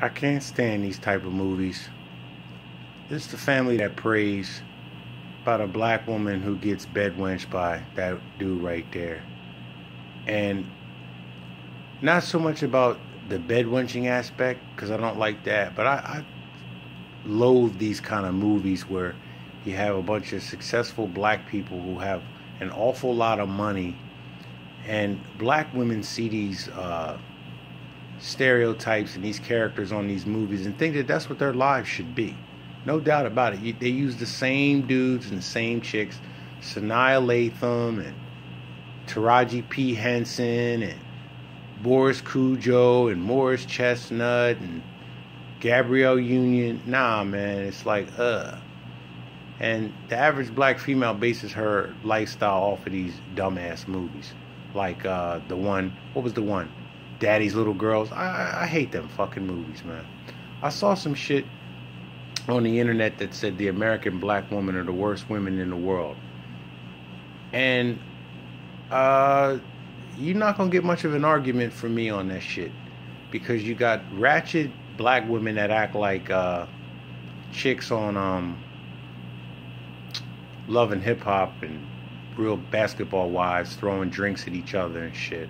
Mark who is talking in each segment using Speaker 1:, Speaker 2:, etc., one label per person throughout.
Speaker 1: I can't stand these type of movies. This is the family that prays about a black woman who gets bedwenched by that dude right there. And not so much about the bedwenching aspect, because I don't like that, but I loathe these kind of movies where you have a bunch of successful black people who have an awful lot of money, and black women see these stereotypes and these characters on these movies and think that that's what their lives should be. No doubt about it. They use the same dudes and the same chicks. Sanaa Latham and Taraji P. Henson and Boris Cujo and Morris Chestnut and Gabrielle Union. Nah, man, it's like, And the average black female bases her lifestyle off of these dumbass movies. Like the one, what was the one? Daddy's Little Girls. I hate them fucking movies, man. I saw some shit on the internet that said the American black women are the worst women in the world. And you're not going to get much of an argument from me on that shit. Because you got ratchet black women that act like chicks on Love and Hip Hop and Real Basketball Wives throwing drinks at each other and shit.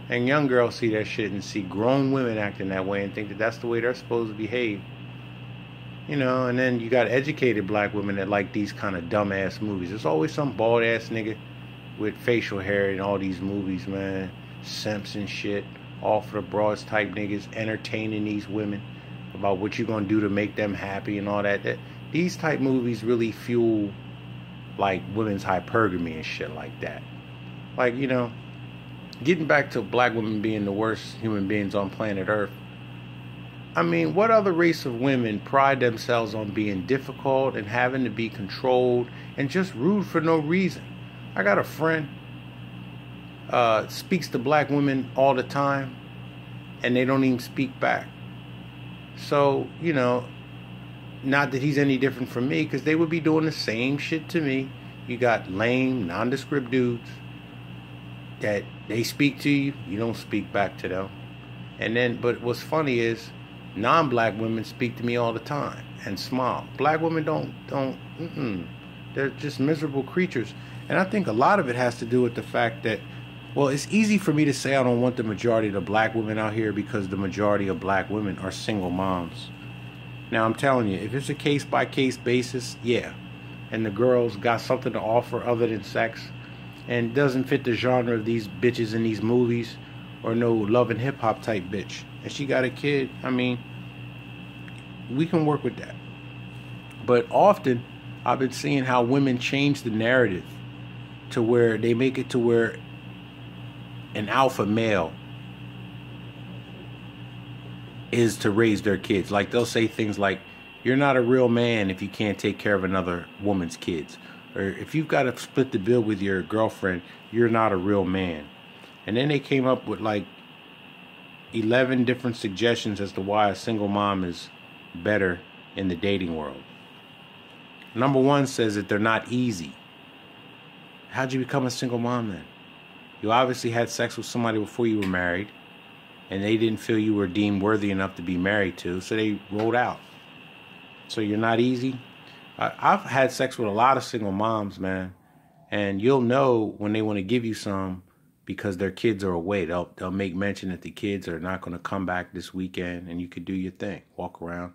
Speaker 1: And young girls see that shit and see grown women acting that way and think that that's the way they're supposed to behave. You know, and then you got educated black women that like these kind of dumbass movies. There's always some bald ass nigga with facial hair in all these movies, man. Simps and shit. All for the broads type niggas entertaining these women about what you gonna do to make them happy and all that. These type movies really fuel like women's hypergamy and shit like that. Like, you know, getting back to black women being the worst human beings on planet Earth. I mean, what other race of women pride themselves on being difficult and having to be controlled and just rude for no reason? I got a friend speaks to black women all the time and they don't even speak back. So, you know, not that he's any different from me, because they would be doing the same shit to me. You got lame, nondescript dudes that they speak to you, you don't speak back to them. And then, but what's funny is, non-black women speak to me all the time and smile. Black women don't. They're just miserable creatures. And I think a lot of it has to do with the fact that, well, it's easy for me to say I don't want the majority of the black women out here because the majority of black women are single moms. Now, I'm telling you, if it's a case-by-case basis, yeah. And the girl's got something to offer other than sex and doesn't fit the genre of these bitches in these movies or no love and hip-hop type bitch. And she got a kid, I mean, we can work with that. But often, I've been seeing how women change the narrative to where they make it to where an alpha male is to raise their kids. Like, they'll say things like, you're not a real man if you can't take care of another woman's kids. Or if you've got to split the bill with your girlfriend, you're not a real man. And then they came up with like 11 different suggestions as to why a single mom is better in the dating world. Number one says that they're not easy. How'd you become a single mom then? You obviously had sex with somebody before you were married, and they didn't feel you were deemed worthy enough to be married to, so they rolled out. So you're not easy? I've had sex with a lot of single moms, man, and you'll know when they want to give you some because their kids are away. They'll make mention that the kids are not going to come back this weekend, and you could do your thing. Walk around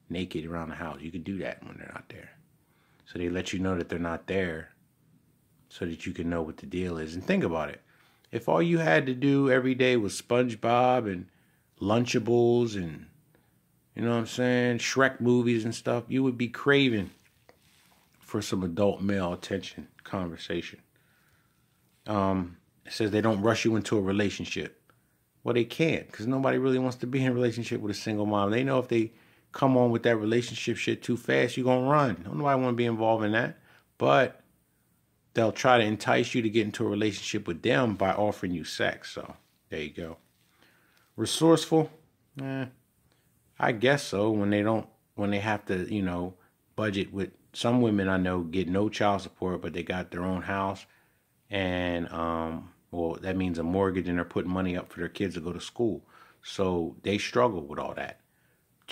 Speaker 1: naked around the house. You could do that when they're not there. So they let you know that they're not there so that you can know what the deal is. And think about it. If all you had to do every day was SpongeBob and Lunchables and, you know what I'm saying, Shrek movies and stuff, you would be craving for some adult male attention conversation. It says they don't rush you into a relationship. Well, they can't, because nobody really wants to be in a relationship with a single mom. They know if they come on with that relationship shit too fast, you're going to run. Nobody want to be involved in that. But they'll try to entice you to get into a relationship with them by offering you sex. So, there you go. Resourceful? I guess so. When they have to, you know, budget with, some women I know get no child support, but they got their own house. And, well, that means a mortgage, and they're putting money up for their kids to go to school. So they struggle with all that.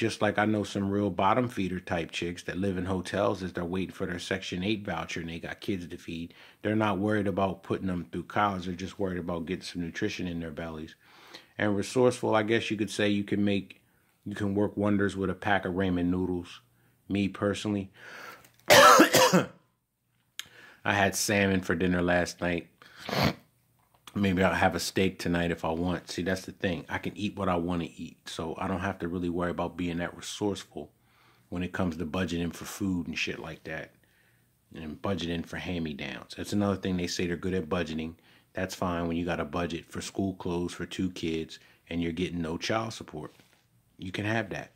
Speaker 1: Just like I know some real bottom feeder type chicks that live in hotels as they're waiting for their Section 8 voucher and they got kids to feed. They're not worried about putting them through college. They're just worried about getting some nutrition in their bellies. And resourceful, I guess you could say you can work wonders with a pack of ramen noodles. Me personally, I had salmon for dinner last night. Maybe I'll have a steak tonight if I want. See, that's the thing. I can eat what I want to eat. So I don't have to really worry about being that resourceful when it comes to budgeting for food and shit like that. And budgeting for hand-me-downs. That's another thing they say they're good at budgeting. That's fine when you got a budget for school clothes for 2 kids and you're getting no child support. You can have that.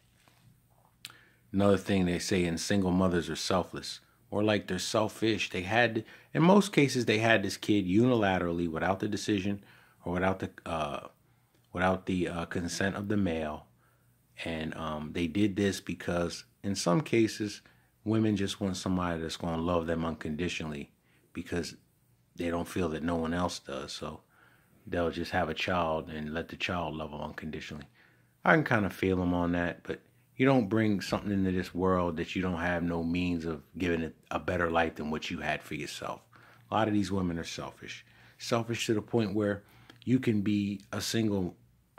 Speaker 1: Another thing they say in single mothers are selfless. Or like they're selfish. In most cases, they had this kid unilaterally without the decision or without the consent of the male. And they did this because in some cases, women just want somebody that's going to love them unconditionally because they don't feel that no one else does. So they'll just have a child and let the child love them unconditionally. I can kind of feel them on that, but you don't bring something into this world that you don't have no means of giving it a better life than what you had for yourself. A lot of these women are selfish. Selfish to the point where you can be a single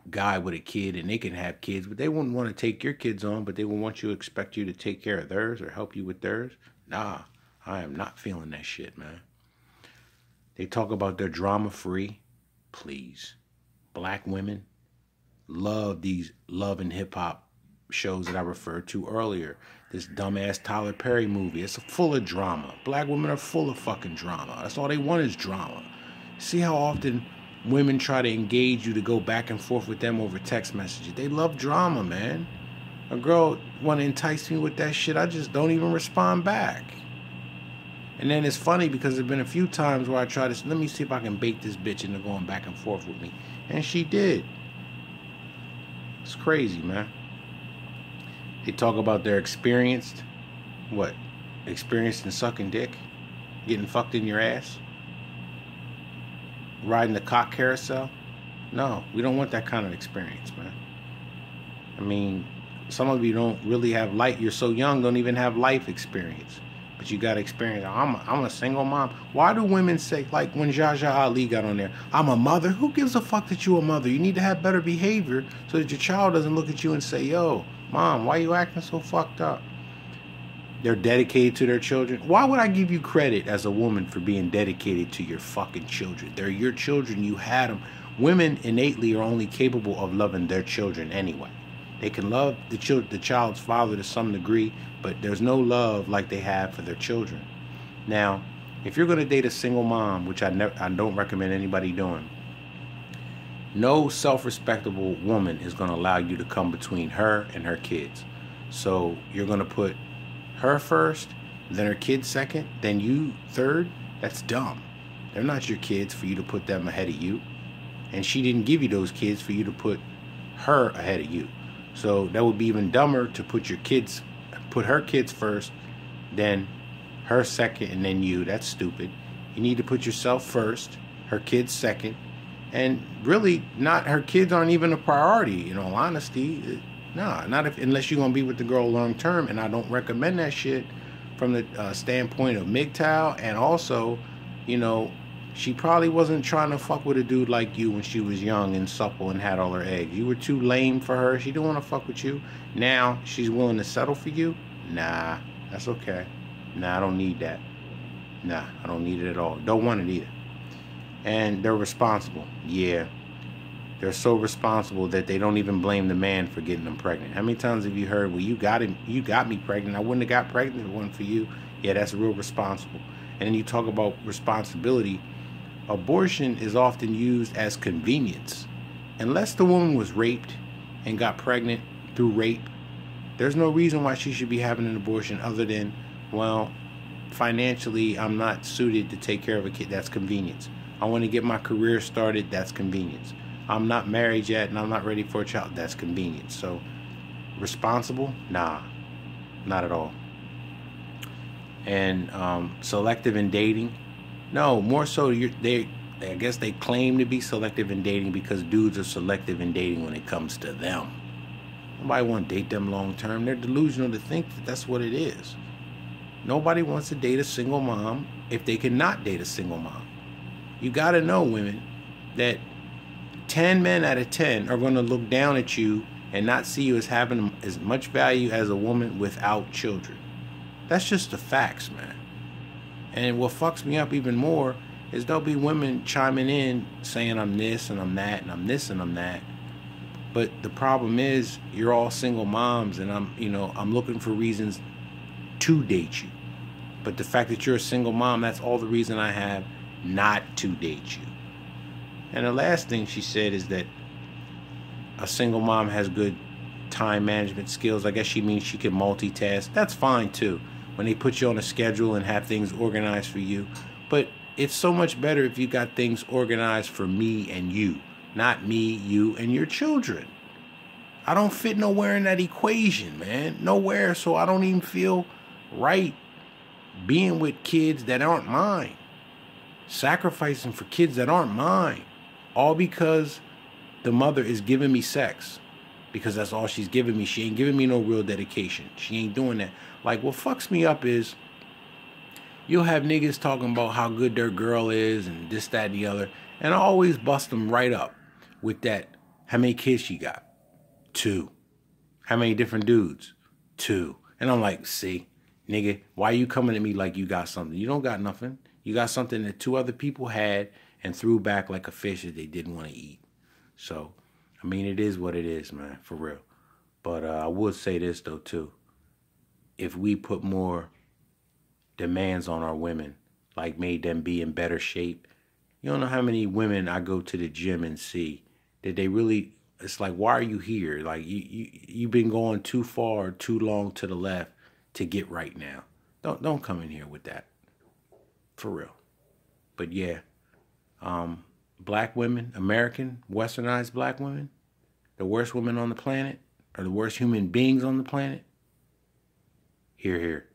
Speaker 1: guy with a kid and they can have kids, but they wouldn't want to take your kids on, but they would want you to expect you to take care of theirs or help you with theirs. Nah, I am not feeling that shit, man. They talk about their drama free. Please. Black women love these love and hip hop shows that I referred to earlier. This dumbass Tyler Perry movie. It's full of drama. Black women are full of fucking drama. That's all they want is drama. See how often women try to engage you to go back and forth with them over text messages. They love drama, man. A girl want to entice me with that shit, I just don't even respond back. And then it's funny because there's been a few times where I try to, let me see if I can bait this bitch into going back and forth with me. And she did. It's crazy, man. They talk about their experienced in sucking dick, getting fucked in your ass, riding the cock carousel. No, we don't want that kind of experience, man. I mean, some of you don't really have life. You're so young, don't even have life experience. But you got experience. I'm a single mom. Why do women say, like when Jaja Ali got on there, I'm a mother? Who gives a fuck that you a mother? You need to have better behavior so that your child doesn't look at you and say, yo, mom, why you acting so fucked up? They're dedicated to their children. Why would I give you credit as a woman for being dedicated to your fucking children? They're your children. You had them. Women innately are only capable of loving their children anyway. They can love the child's father to some degree, but there's no love like they have for their children. Now, if you're going to date a single mom, which I don't recommend anybody doing, no self-respectable woman is going to allow you to come between her and her kids. So you're going to put her first, then her kids second, then you third. That's dumb. They're not your kids for you to put them ahead of you. And she didn't give you those kids for you to put her ahead of you. So that would be even dumber to put her kids first, then her second, and then you. That's stupid. You need to put yourself first, her kids second, and really her kids aren't even a priority, in all honesty. Nah, unless you're going to be with the girl long term, and I don't recommend that shit from the standpoint of MGTOW, and also, she probably wasn't trying to fuck with a dude like you when she was young and supple and had all her eggs. You were too lame for her. She didn't want to fuck with you. Now she's willing to settle for you? Nah, that's okay. Nah, I don't need that. Nah, I don't need it at all. Don't want it either. And they're responsible. Yeah. They're so responsible that they don't even blame the man for getting them pregnant. How many times have you heard, well, you got me pregnant. I wouldn't have got pregnant if it wasn't for you. Yeah, that's real responsible. And then you talk about responsibility. Abortion is often used as convenience. Unless the woman was raped and got pregnant through rape, there's no reason why she should be having an abortion other than, well, financially, I'm not suited to take care of a kid. That's convenience. I want to get my career started. That's convenience. I'm not married yet and I'm not ready for a child. That's convenience. So, responsible? Nah, not at all. And selective in dating? No, more so I guess they claim to be selective in dating because dudes are selective in dating when it comes to them. Nobody want to date them long term. They're delusional to think that that's what it is. Nobody wants to date a single mom if they cannot date a single mom. You got to know, women, that 10 men out of 10 are going to look down at you and not see you as having as much value as a woman without children. That's just the facts, man. And what fucks me up even more is there'll be women chiming in saying I'm this and I'm that and I'm this and I'm that. But the problem is you're all single moms and I'm looking for reasons to date you. But the fact that you're a single mom, that's all the reason I have not to date you. And the last thing she said is that a single mom has good time management skills. I guess she means she can multitask. That's fine too, when they put you on a schedule and have things organized for you. But it's so much better if you got things organized for me and you, not me, you, and your children. I don't fit nowhere in that equation, man. Nowhere. So I don't even feel right being with kids that aren't mine. Sacrificing for kids that aren't mine. All because the mother is giving me sex. Because that's all she's giving me. She ain't giving me no real dedication. She ain't doing that. Like, what fucks me up is you'll have niggas talking about how good their girl is and this, that, and the other. And I always bust them right up with that. How many kids she got? 2. How many different dudes? 2. And I'm like, see, nigga, why you coming at me like you got something? You don't got nothing. You got something that 2 other people had and threw back like a fish that they didn't want to eat. So, I mean, it is what it is, man, for real. But I would say this, though, too. If we put more demands on our women, like made them be in better shape, you don't know how many women I go to the gym and see that they really, it's like, why are you here? Like, you've been going too far, too long to the left to get right now. Don't come in here with that. For real. But yeah, black women, American, westernized black women, the worst women on the planet, or the worst human beings on the planet. Here, here.